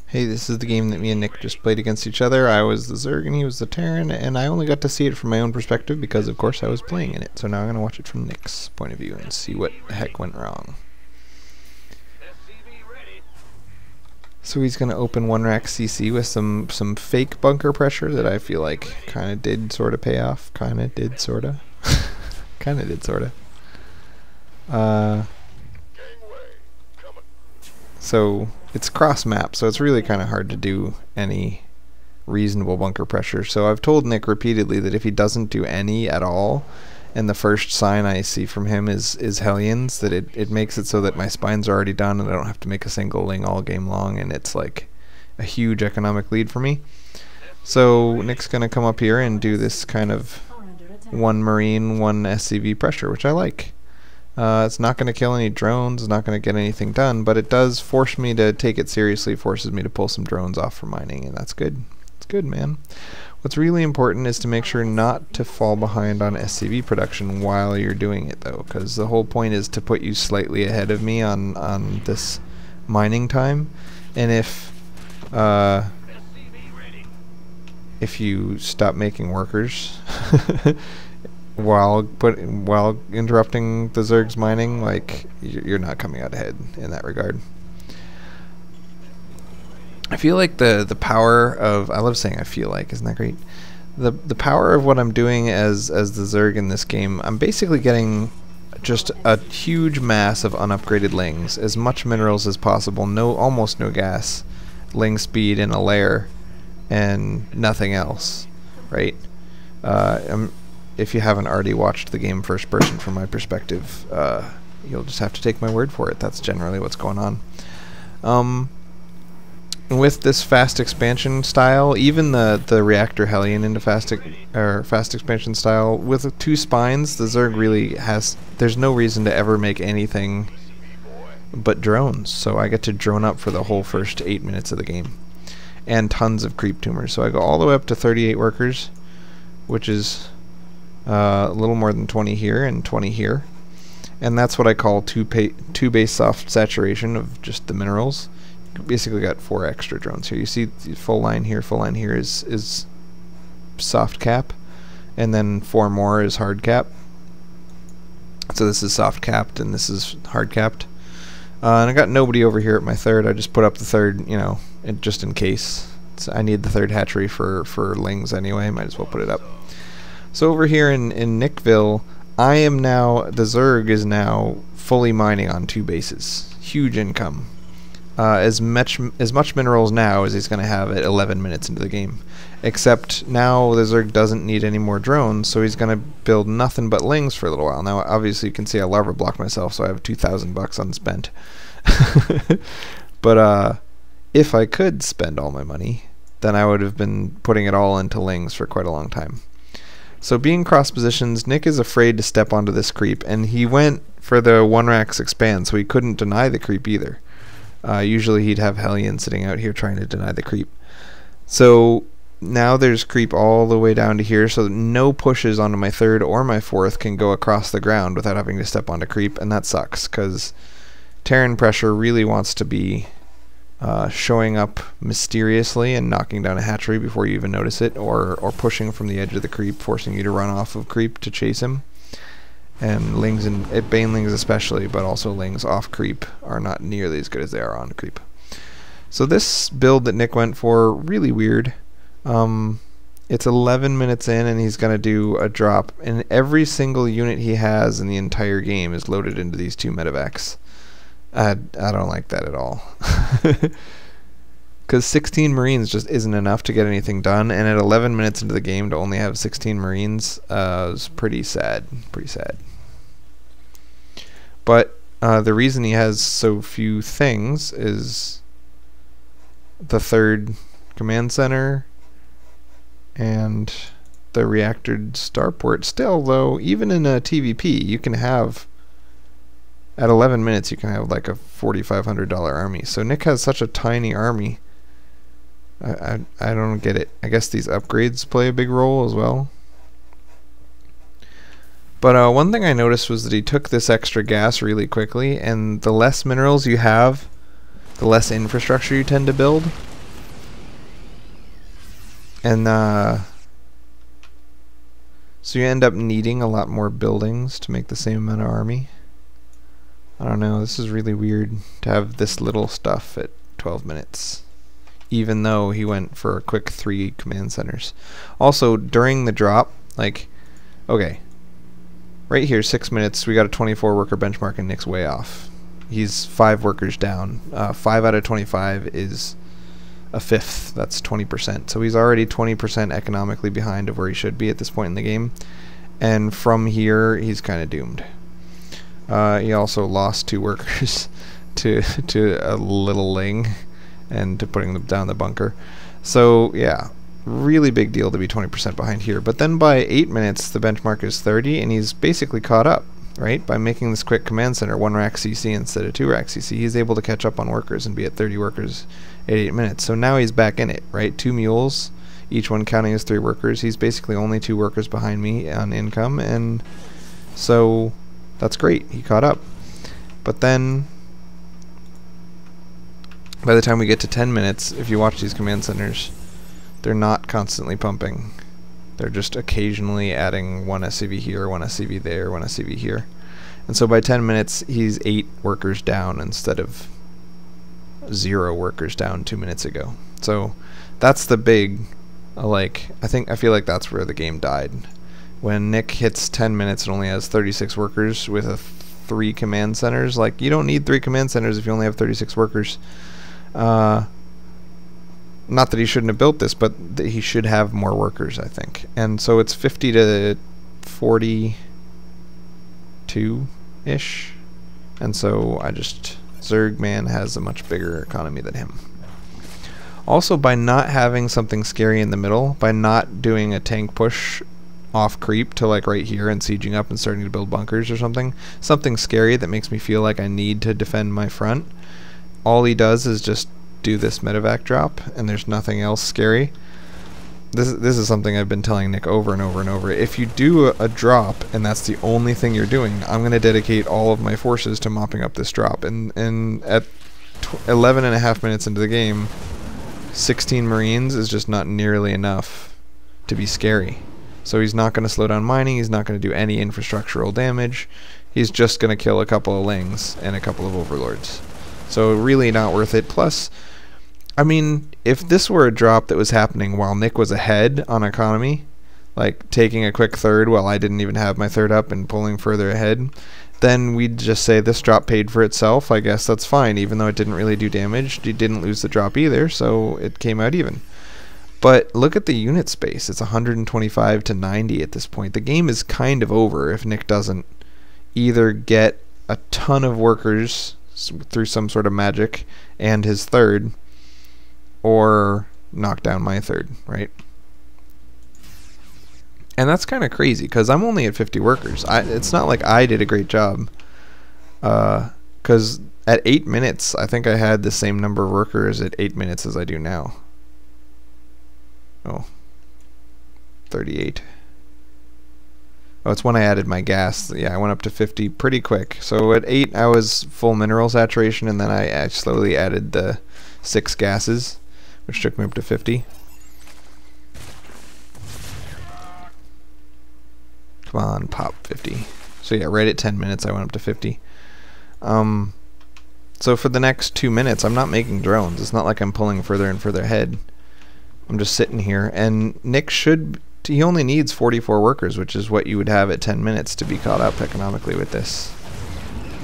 Hey, this is the game that me and Nick just played against each other. I was the Zerg and he was the Terran, and I only got to see it from my own perspective because, of course, I was playing in it. So now I'm going to watch it from Nick's point of view and see what the heck went wrong. So he's going to open one rack CC with some fake bunker pressure that I feel like kind of did sort of pay off. Kind of did sort of. Kind of did sort of. So it's cross map, so it's really kind of hard to do any reasonable bunker pressure. So I've told Nick repeatedly that if he doesn't do any at all, and the first sign I see from him is Hellions, that it makes it so that my spines are already done and I don't have to make a single ling all game long, and it's like a huge economic lead for me. So Nick's going to come up here and do this kind of one Marine, one SCV pressure, which I like. It's not going to kill any drones, it's not going to get anything done, but it does force me to take it seriously, forces me to pull some drones off for mining, and that's good. It's good, man. What's really important is to make sure not to fall behind on SCV production while you're doing it, though, because the whole point is to put you slightly ahead of me on this mining time, and if you stop making workers while interrupting the Zerg's mining, like, you're not coming out ahead in that regard. I feel like the power of, I love saying I feel like, isn't that great? The power of what I'm doing as the Zerg in this game, I'm basically getting just a huge mass of unupgraded lings, as much minerals as possible, almost no gas, ling speed in a layer, and nothing else, right? If you haven't already watched the game first person from my perspective, you'll just have to take my word for it. That's generally what's going on. With this fast expansion style, even the reactor Hellion into fast expansion style, with 2 spines, the Zerg really has, there's no reason to ever make anything but drones. So I get to drone up for the whole first 8 minutes of the game. And tons of creep tumors. So I go all the way up to 38 workers, which is a little more than 20 here and 20 here, and that's what I call two base soft saturation of just the minerals. You basically got 4 extra drones here. You see the full line here is soft cap, and then 4 more is hard cap. So this is soft capped and this is hard capped. And I got nobody over here at my third. I just put up the third, you know, just in case. I need the third hatchery for lings anyway. Might as well put it up. So over here in Nickville, I am now, the Zerg is now fully mining on 2 bases. Huge income. As much minerals now as he's going to have at 11 minutes into the game. Except now the Zerg doesn't need any more drones, so he's going to build nothing but lings for a little while. Now obviously you can see I larva blocked myself, so I have 2,000 bucks unspent. But if I could spend all my money, then I would have been putting it all into lings for quite a long time. So being cross positions, Nick is afraid to step onto this creep, and he went for the 1 racks expand, so he couldn't deny the creep either. Usually he'd have Hellion sitting out here trying to deny the creep. So now there's creep all the way down to here, so that no pushes onto my 3rd or my 4th can go across the ground without having to step onto creep, and that sucks, because Terran pressure really wants to be showing up mysteriously and knocking down a hatchery before you even notice it, or pushing from the edge of the creep, forcing you to run off of creep to chase him. And lings, and banelings especially, but also lings off creep, are not nearly as good as they are on creep. So this build that Nick went for, really weird. It's 11 minutes in and he's going to do a drop, and every single unit he has in the entire game is loaded into these 2 medevacs. I don't like that at all. Because 16 Marines just isn't enough to get anything done, and at 11 minutes into the game to only have 16 Marines is pretty sad. Pretty sad. But the reason he has so few things is the 3rd command center and the reactor starport. Still, though, even in a TVP, you can have, at 11 minutes, you can have like a $4,500 army. So Nick has such a tiny army. I don't get it. I guess these upgrades play a big role as well. But one thing I noticed was that he took this extra gas really quickly, and the less minerals you have, the less infrastructure you tend to build. And so you end up needing a lot more buildings to make the same amount of army. I don't know, this is really weird to have this little stuff at 12 minutes. Even though he went for a quick 3 command centers. Also, during the drop, like, okay, right here, 6 minutes, we got a 24 worker benchmark and Nick's way off. He's 5 workers down. 5 out of 25 is a fifth. That's 20%. So he's already 20% economically behind of where he should be at this point in the game. And from here, he's kind of doomed. He also lost 2 workers to a little ling and to putting them down the bunker. So yeah, really big deal to be 20% behind here. But then by 8 minutes, the benchmark is 30, and he's basically caught up, right? By making this quick command center, 1 rack CC instead of 2 rack CC, he's able to catch up on workers and be at 30 workers at 8 minutes. So now he's back in it, right? 2 mules, each one counting as 3 workers. He's basically only 2 workers behind me on income, and so that's great. He caught up. But then by the time we get to 10 minutes, if you watch these command centers, they're not constantly pumping. They're just occasionally adding 1 SCV here, 1 SCV there, 1 SCV here. And so by 10 minutes, he's 8 workers down instead of 0 workers down 2 minutes ago. So that's the big, I feel like that's where the game died. When Nick hits 10 minutes and only has 36 workers with a 3 command centers, like, you don't need 3 command centers if you only have 36 workers. Not that he shouldn't have built this, but that he should have more workers, I think. And so it's 50 to 42-ish. And so Zergman has a much bigger economy than him. Also, by not having something scary in the middle, by not doing a tank push off creep to like right here and sieging up and starting to build bunkers or something scary that makes me feel like I need to defend my front, all he does is just do this medevac drop, and there's nothing else scary. This is something I've been telling Nick over and over and over. If you do a drop and that's the only thing you're doing, I'm going to dedicate all of my forces to mopping up this drop. And at 11 and a half minutes into the game, 16 Marines is just not nearly enough to be scary. So he's not going to slow down mining, he's not going to do any infrastructural damage, he's just going to kill a couple of lings and a couple of overlords. So really not worth it. Plus, I mean, if this were a drop that was happening while Nick was ahead on economy, like taking a quick third while I didn't even have my third up and pulling further ahead, then we'd just say this drop paid for itself. I guess that's fine, even though it didn't really do damage. You didn't lose the drop either, so it came out even. But look at the unit space. It's 125 to 90 at this point. The game is kind of over if Nick doesn't either get a ton of workers through some sort of magic and his third, or knock down my third, right? And that's kind of crazy because I'm only at 50 workers. It's not like I did a great job, because at 8 minutes I think I had the same number of workers at 8 minutes as I do now. Oh, 38. Oh, it's when I added my gas. Yeah, I went up to 50 pretty quick. So at 8 I was full mineral saturation, and then I slowly added the 6 gases, which took me up to 50. Come on, pop 50. So yeah, right at 10 minutes I went up to 50. So for the next 2 minutes I'm not making drones. It's not like I'm pulling further and further ahead. I'm just sitting here, and Nick he only needs 44 workers, which is what you would have at 10 minutes to be caught up economically with this.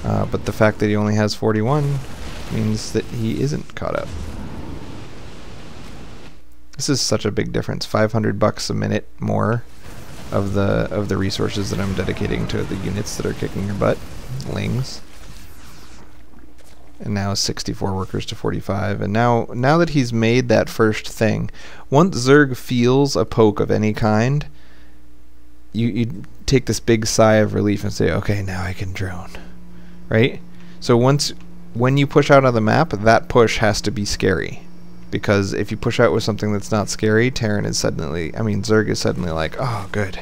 But the fact that he only has 41 means that he isn't caught up. This is such a big difference. $500 a minute more of the resources that I'm dedicating to the units that are kicking your butt, lings. And now 64 workers to 45. And now that he's made that first thing, once Zerg feels a poke of any kind, you take this big sigh of relief and say, okay, now I can drone, right? So when you push out on the map, that push has to be scary, because if you push out with something that's not scary, Zerg is suddenly like, oh, good,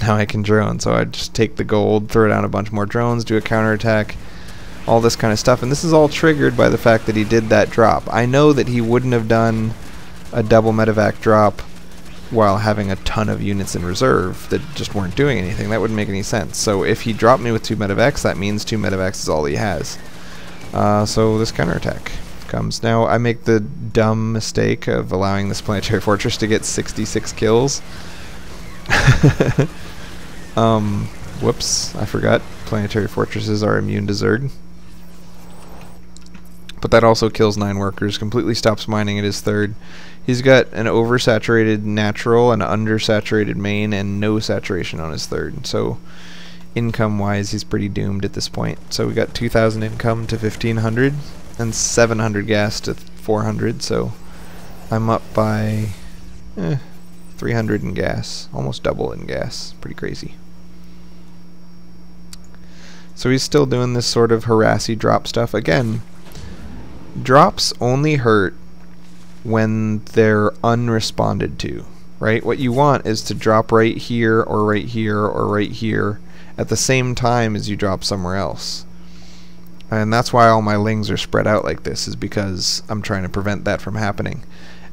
now I can drone. So I just take the gold, throw down a bunch more drones, do a counterattack, all this kind of stuff. And this is all triggered by the fact that he did that drop. I know that he wouldn't have done a double medevac drop while having a ton of units in reserve that just weren't doing anything. That wouldn't make any sense. So if he dropped me with 2 medevacs, that means 2 medevacs is all he has. So this counterattack comes. Now I make the dumb mistake of allowing this planetary fortress to get 66 kills. Whoops, I forgot. Planetary fortresses are immune to Zerg. But that also kills 9 workers, completely stops mining at his third. He's got an oversaturated natural, an undersaturated main, and no saturation on his third. So income-wise, he's pretty doomed at this point. So we got 2,000 income to 1,500, and 700 gas to 400. So I'm up by 300 in gas, almost double in gas. Pretty crazy. So he's still doing this sort of harassy drop stuff. Again, drops only hurt when they're unresponded to, right? What you want is to drop right here or right here or right here at the same time as you drop somewhere else. And that's why all my lings are spread out like this, is because I'm trying to prevent that from happening.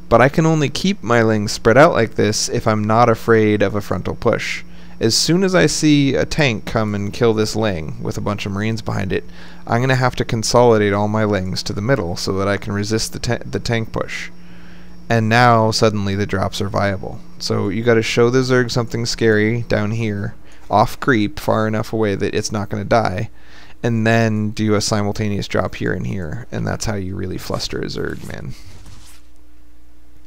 But I can only keep my lings spread out like this if I'm not afraid of a frontal push. As soon as I see a tank come and kill this ling with a bunch of marines behind it, I'm going to have to consolidate all my lings to the middle so that I can resist the tank push. And now suddenly the drops are viable. So you got to show the Zerg something scary down here, off creep, far enough away that it's not going to die, and then do a simultaneous drop here and here, and that's how you really fluster a Zerg, man.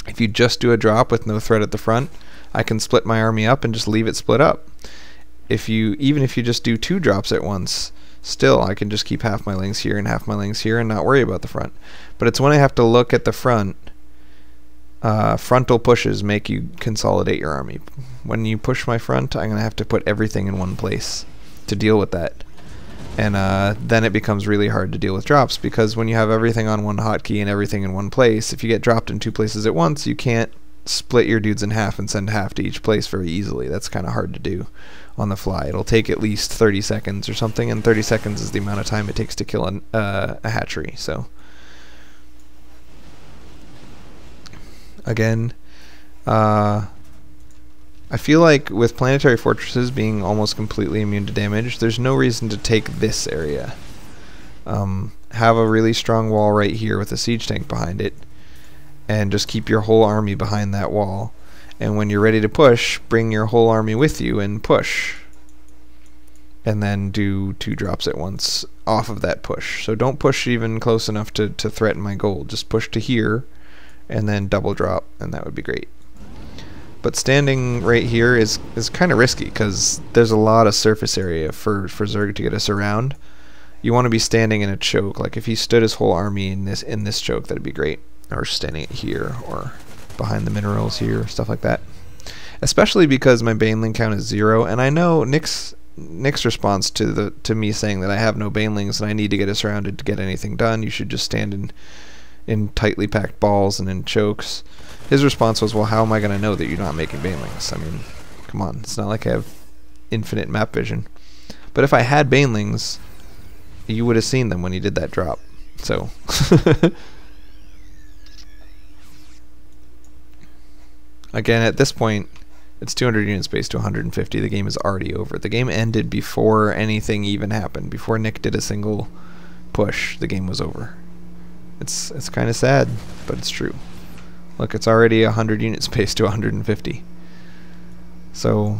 If you just do a drop with no threat at the front, I can split my army up and just leave it split up. Even if you just do 2 drops at once, still I can just keep half my lings here and half my lings here and not worry about the front. But it's when I have to look at the front, frontal pushes make you consolidate your army. When you push my front, I'm going to have to put everything in one place to deal with that. And then it becomes really hard to deal with drops, because when you have everything on one hotkey and everything in one place, if you get dropped in 2 places at once, you can't split your dudes in half and send half to each place very easily. That's kind of hard to do on the fly. It'll take at least 30 seconds or something, and 30 seconds is the amount of time it takes to kill a hatchery. So again, I feel like with planetary fortresses being almost completely immune to damage, there's no reason to take this area. Have a really strong wall right here with a siege tank behind it, and just keep your whole army behind that wall. And when you're ready to push, bring your whole army with you and push. And then do 2 drops at once off of that push. So don't push even close enough to threaten my goal. Just push to here and then double drop, and that would be great. But standing right here is kind of risky, because there's a lot of surface area for Zerg to get us around. You want to be standing in a choke. Like if he stood his whole army in this choke, that'd be great. Or standing here, or behind the minerals here, stuff like that. Especially because my baneling count is 0, and I know Nick's response to me saying that I have no banelings and I need to get us surrounded to get anything done. You should just stand in tightly packed balls and in chokes. His response was, well, how am I going to know that you're not making banelings? I mean, come on, it's not like I have infinite map vision. But if I had banelings, you would have seen them when he did that drop. So again, at this point, it's 200 unit space to 150. The game is already over. The game ended before anything even happened. Before Nick did a single push, the game was over. It's kind of sad, but it's true. Look, it's already 100 unit space to 150. So,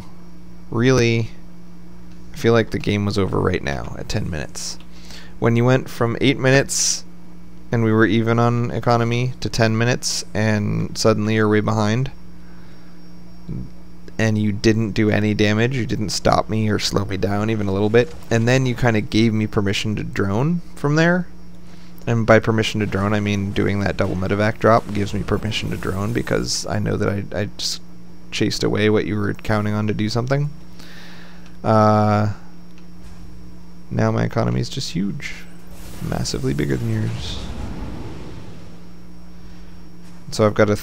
really, I feel like the game was over right now at 10 minutes. When you went from 8 minutes and we were even on economy to 10 minutes and suddenly you're way behind, and you didn't do any damage, you didn't stop me or slow me down even a little bit, and then you kind of gave me permission to drone from there. And by permission to drone, I mean doing that double medevac drop gives me permission to drone, because I know that I just chased away what you were counting on to do something. Now my economy is just huge. Massively bigger than yours. So I've got a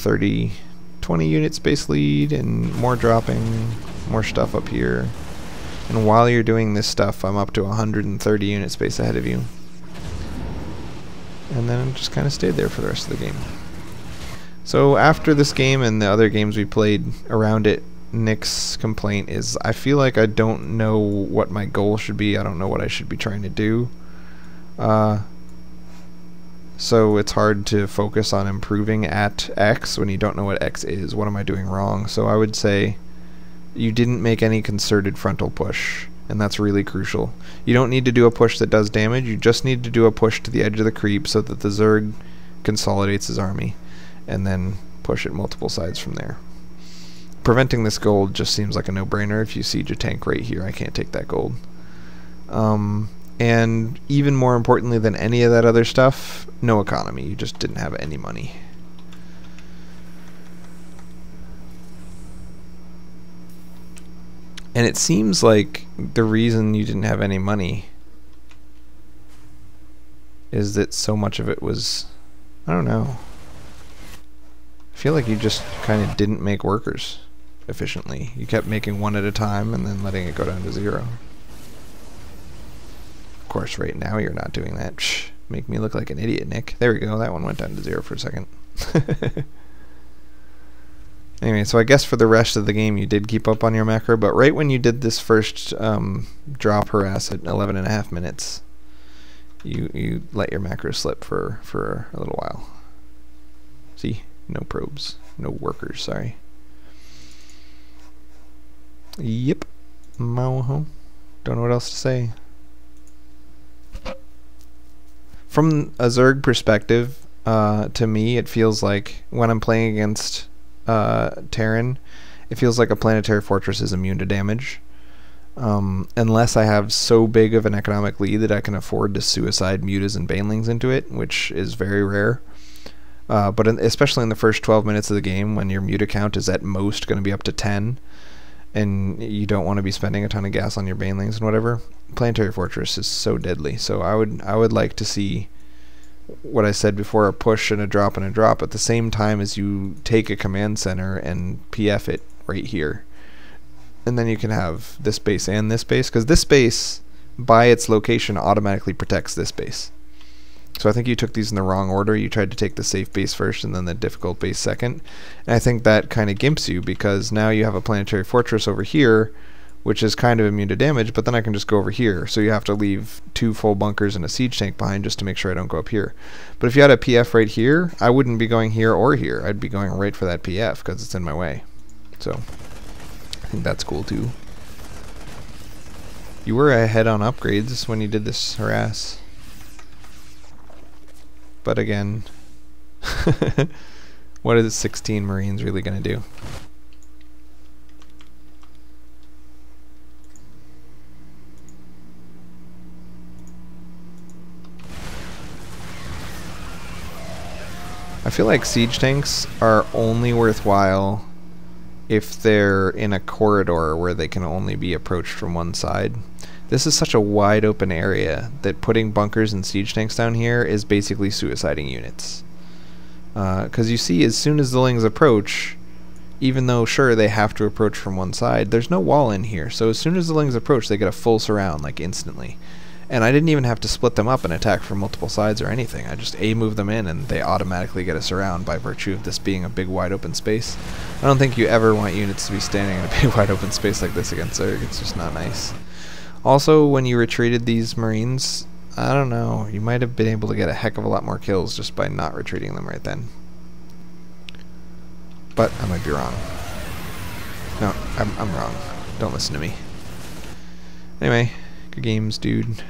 20 unit space lead, and more dropping, more stuff up here. And while you're doing this stuff, I'm up to 130 unit space ahead of you. And then just kind of stayed there for the rest of the game. So after this game and the other games we played around it, Nick's complaint is, I feel like I don't know what my goal should be. I don't know what I should be trying to do. So it's hard to focus on improving at X when you don't know what X is. What am I doing wrong? So I would say you didn't make any concerted frontal push, and that's really crucial. You don't need to do a push that does damage. You just need to do a push to the edge of the creep so that the Zerg consolidates his army, and then push it multiple sides from there. Preventing this gold just seems like a no-brainer. If you siege a tank right here, I can't take that gold. And even more importantly than any of that other stuff, no economy. You just didn't have any money. And it seems like the reason you didn't have any money is that so much of it was, I don't know. I feel like you just kind of didn't make workers efficiently. You kept making one at a time and then letting it go down to 0. Of course, right now you're not doing that. Shh, make me look like an idiot, Nick. There we go. That one went down to 0 for a second. Anyway, so I guess for the rest of the game you did keep up on your macro, but right when you did this first drop harass at 11.5 minutes, you let your macro slip for a little while. See? No probes. No workers, sorry. Yep. Don't know what else to say. From a Zerg perspective, to me, it feels like when I'm playing against Terran, it feels like a planetary fortress is immune to damage. Unless I have so big of an economic lead that I can afford to suicide mutas and banelings into it, which is very rare. But especially in the first 12 minutes of the game, when your muta count is at most going to be up to 10, and you don't want to be spending a ton of gas on your banelings and whatever, planetary fortress is so deadly. So I would like to see what I said before, a push and a drop and a drop at the same time as you take a command center and PF it right here. And then you can have this base and this base, because this base by its location automatically protects this base. So I think you took these in the wrong order. You tried to take the safe base first and then the difficult base second. And I think that kind of gimps you, because now you have a planetary fortress over here, which is kind of immune to damage, but then I can just go over here. So you have to leave 2 full bunkers and a siege tank behind just to make sure I don't go up here. But if you had a PF right here, I wouldn't be going here or here. I'd be going right for that PF because it's in my way. So I think that's cool too. You were ahead on upgrades when you did this harass. But again, what is 16 Marines really going to do? I feel like siege tanks are only worthwhile if they're in a corridor where they can only be approached from one side. This is such a wide open area that putting bunkers and siege tanks down here is basically suiciding units. Because you see, as soon as the Lings approach, even though sure they have to approach from one side, there's no wall in here. So as soon as the Lings approach, they get a full surround, like instantly. And I didn't even have to split them up and attack from multiple sides or anything. I just A-move them in and they automatically get a surround by virtue of this being a big wide open space. I don't think you ever want units to be standing in a big wide open space like this against Zerg. It's just not nice. Also, when you retreated these Marines, I don't know, you might have been able to get a heck of a lot more kills just by not retreating them right then. But I might be wrong. No, I'm wrong. Don't listen to me. Anyway, good games, dude.